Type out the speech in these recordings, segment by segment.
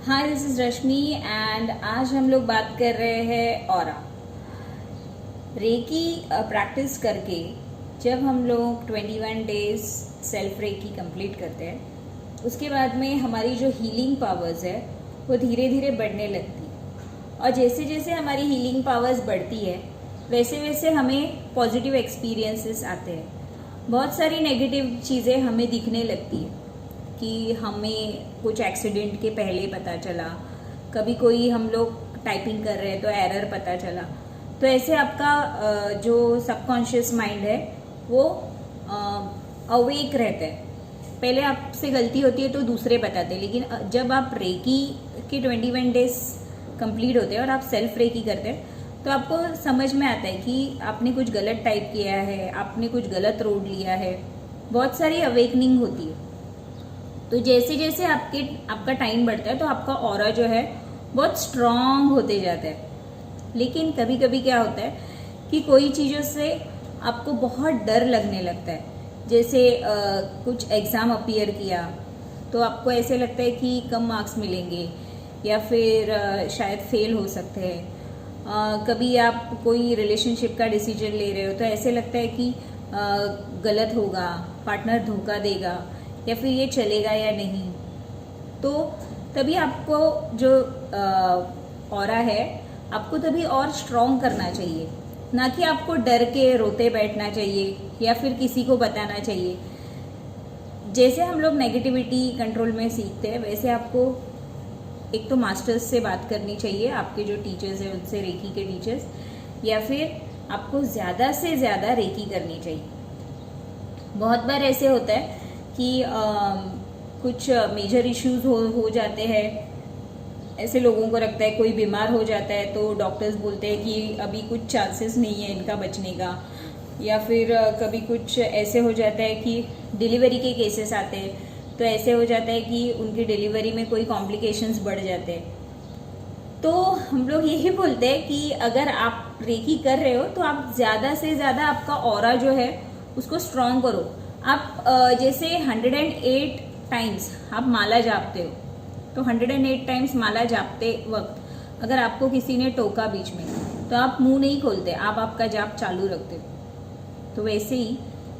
Hi, this is Rashmi and आज हम लोग बात कर रहे हैं ऑरा। रेकी प्रैक्टिस करके जब हम लोग 21 डेज सेल्फ रेकी कंप्लीट करते हैं, उसके बाद में हमारी जो हीलिंग पावर्स है वो धीरे धीरे बढ़ने लगती है। और जैसे जैसे हमारी हीलिंग पावर्स बढ़ती है वैसे वैसे हमें पॉजिटिव एक्सपीरियंसेस आते हैं। बहुत सारी नेगेटिव चीज़ें हमें दिखने लगती है कि हमें कुछ एक्सीडेंट के पहले पता चला, कभी कोई हम लोग टाइपिंग कर रहे हैं तो एरर पता चला। तो ऐसे आपका जो सबकॉन्शियस माइंड है वो अवेक रहता है। पहले आपसे गलती होती है तो दूसरे बताते हैं, लेकिन जब आप रेकी के 21 डेज कंप्लीट होते हैं और आप सेल्फ रेकी करते हैं तो आपको समझ में आता है कि आपने कुछ गलत टाइप किया है, आपने कुछ गलत रोड लिया है। बहुत सारी अवेकनिंग होती है। तो जैसे जैसे आपका टाइम बढ़ता है तो आपका ऑरा जो है बहुत स्ट्रांग होते जाता है। लेकिन कभी कभी क्या होता है कि कोई चीज़ों से आपको बहुत डर लगने लगता है। जैसे कुछ एग्ज़ाम अपीयर किया तो आपको ऐसे लगता है कि कम मार्क्स मिलेंगे या फिर शायद फेल हो सकते हैं। कभी आप कोई रिलेशनशिप का डिसीजन ले रहे हो तो ऐसे लगता है कि गलत होगा, पार्टनर धोखा देगा या फिर ये चलेगा या नहीं। तो तभी आपको जो ऑरा है आपको तभी और स्ट्रॉन्ग करना चाहिए, ना कि आपको डर के रोते बैठना चाहिए या फिर किसी को बताना चाहिए। जैसे हम लोग नेगेटिविटी कंट्रोल में सीखते हैं वैसे आपको एक तो मास्टर्स से बात करनी चाहिए, आपके जो टीचर्स हैं उनसे, रेकी के टीचर्स, या फिर आपको ज़्यादा से ज़्यादा रेकी करनी चाहिए। बहुत बार ऐसे होता है कि कुछ मेजर इश्यूज हो जाते हैं। ऐसे लोगों को लगता है कोई बीमार हो जाता है तो डॉक्टर्स बोलते हैं कि अभी कुछ चांसेस नहीं है इनका बचने का, या फिर कभी कुछ ऐसे हो जाता है कि डिलीवरी के केसेस आते हैं तो ऐसे हो जाता है कि उनकी डिलीवरी में कोई कॉम्प्लिकेशंस बढ़ जाते हैं। तो हम लोग यही बोलते हैं कि अगर आप रेकी कर रहे हो तो आप ज़्यादा से ज़्यादा आपका ऑरा जो है उसको स्ट्रॉन्ग करो। आप जैसे 108 टाइम्स आप माला जापते हो तो 108 टाइम्स माला जापते वक्त अगर आपको किसी ने टोका बीच में तो आप मुंह नहीं खोलते, आप आपका जाप चालू रखते हो। तो वैसे ही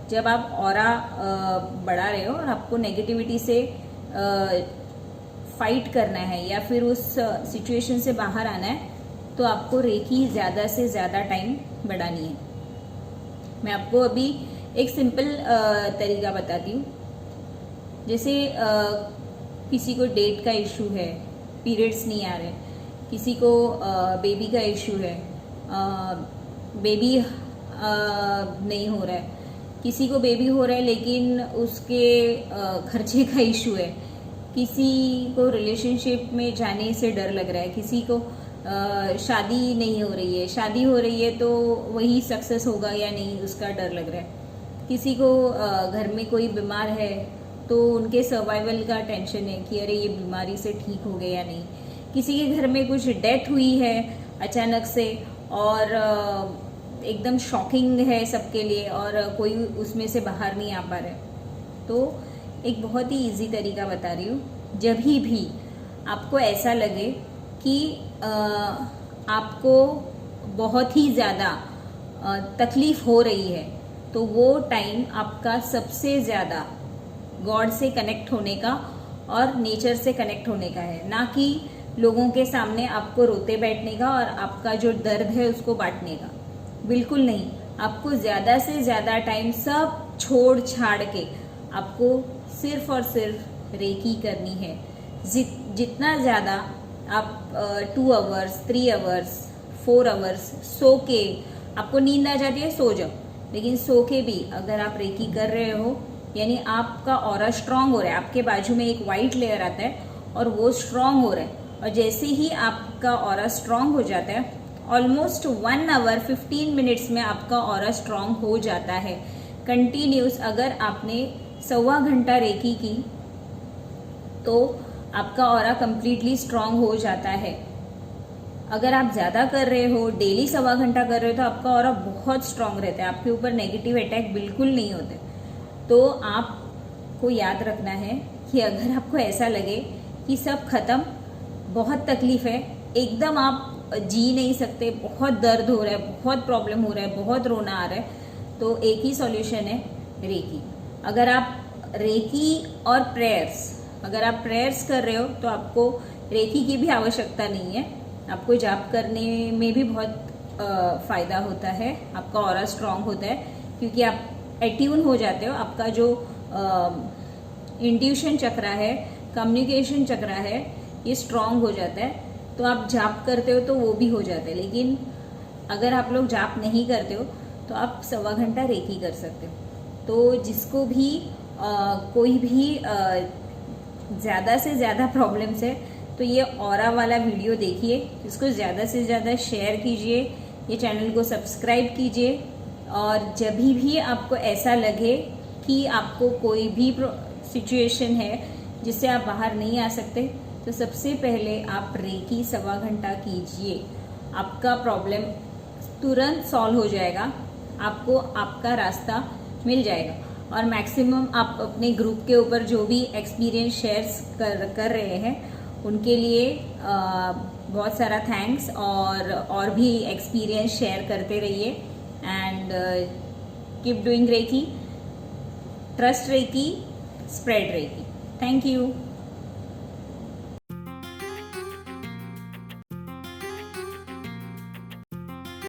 जब आप ऑरा बढ़ा रहे हो और आपको नेगेटिविटी से फाइट करना है या फिर उस सिचुएशन से बाहर आना है तो आपको रेकी ज़्यादा से ज़्यादा टाइम बढ़ानी है। मैं आपको अभी एक सिंपल तरीका बताती हूँ। जैसे किसी को डेट का इशू है, पीरियड्स नहीं आ रहे, किसी को बेबी का इशू है, बेबी नहीं हो रहा है, किसी को बेबी हो रहा है लेकिन उसके खर्चे का इशू है, किसी को रिलेशनशिप में जाने से डर लग रहा है, किसी को शादी नहीं हो रही है, शादी हो रही है तो वही सक्सेस होगा या नहीं उसका डर लग रहा है, किसी को घर में कोई बीमार है तो उनके सर्वाइवल का टेंशन है कि अरे ये बीमारी से ठीक हो गए या नहीं, किसी के घर में कुछ डेथ हुई है अचानक से और एकदम शॉकिंग है सबके लिए और कोई उसमें से बाहर नहीं आ पा रहा है। तो एक बहुत ही इजी तरीका बता रही हूँ। जब भी आपको ऐसा लगे कि आपको बहुत ही ज़्यादा तकलीफ हो रही है तो वो टाइम आपका सबसे ज़्यादा गॉड से कनेक्ट होने का और नेचर से कनेक्ट होने का है, ना कि लोगों के सामने आपको रोते बैठने का और आपका जो दर्द है उसको बांटने का। बिल्कुल नहीं। आपको ज़्यादा से ज़्यादा टाइम सब छोड़ छाड़ के आपको सिर्फ और सिर्फ रेकी करनी है। जितना ज़्यादा आप 2 आवर्स, 3 आवर्स, 4 आवर्स सो के, आपको नींद आ जाती है सो जाओ, लेकिन सो के भी अगर आप रेकी कर रहे हो यानी आपका ऑरा स्ट्रांग हो रहा है। आपके बाजू में एक वाइट लेयर आता है और वो स्ट्रांग हो रहा है, और जैसे ही आपका ऑरा स्ट्रांग हो जाता है ऑलमोस्ट 1 आवर 15 मिनट्स में आपका ऑरा स्ट्रांग हो जाता है। कंटिन्यूस अगर आपने 1.25 घंटा रेकी की तो आपका ऑरा कंप्लीटली स्ट्रांग हो जाता है। अगर आप ज़्यादा कर रहे हो, डेली 1.25 घंटा कर रहे हो तो आपका ऑरा बहुत स्ट्रांग रहता है, आपके ऊपर नेगेटिव अटैक बिल्कुल नहीं होते। तो आपको याद रखना है कि अगर आपको ऐसा लगे कि सब खत्म, बहुत तकलीफ है, एकदम आप जी नहीं सकते, बहुत दर्द हो रहा है, बहुत प्रॉब्लम हो रहा है, बहुत रोना आ रहा है, तो एक ही सॉल्यूशन है, रेकी। अगर आप रेकी और प्रेयर्स, अगर आप प्रेयर्स कर रहे हो तो आपको रेकी की भी आवश्यकता नहीं है, आपको जाप करने में भी बहुत फायदा होता है, आपका ऑरा स्ट्रांग होता है, क्योंकि आप एट्यून हो जाते हो, आपका जो इंट्यूशन चक्र है, कम्युनिकेशन चक्र है, ये स्ट्रांग हो जाता है, तो आप जाप करते हो तो वो भी हो जाता है। लेकिन अगर आप लोग जाप नहीं करते हो तो आप 1.25 घंटा रेकी कर सकते हो। तो जिसको भी कोई भी ज़्यादा से ज़्यादा प्रॉब्लम्स है तो ये ऑरा वाला वीडियो देखिए, इसको ज़्यादा से ज़्यादा शेयर कीजिए, ये चैनल को सब्सक्राइब कीजिए, और जब भी आपको ऐसा लगे कि आपको कोई भी सिचुएशन है जिससे आप बाहर नहीं आ सकते, तो सबसे पहले आप रेकी 1.25 घंटा कीजिए, आपका प्रॉब्लम तुरंत सॉल्व हो जाएगा, आपको आपका रास्ता मिल जाएगा। और मैक्सिमम आप अपने ग्रुप के ऊपर जो भी एक्सपीरियंस शेयर्स कर रहे हैं उनके लिए बहुत सारा थैंक्स, और भी एक्सपीरियंस शेयर करते रहिए, and keep doing reiki, trust reiki, spread reiki. Thank you.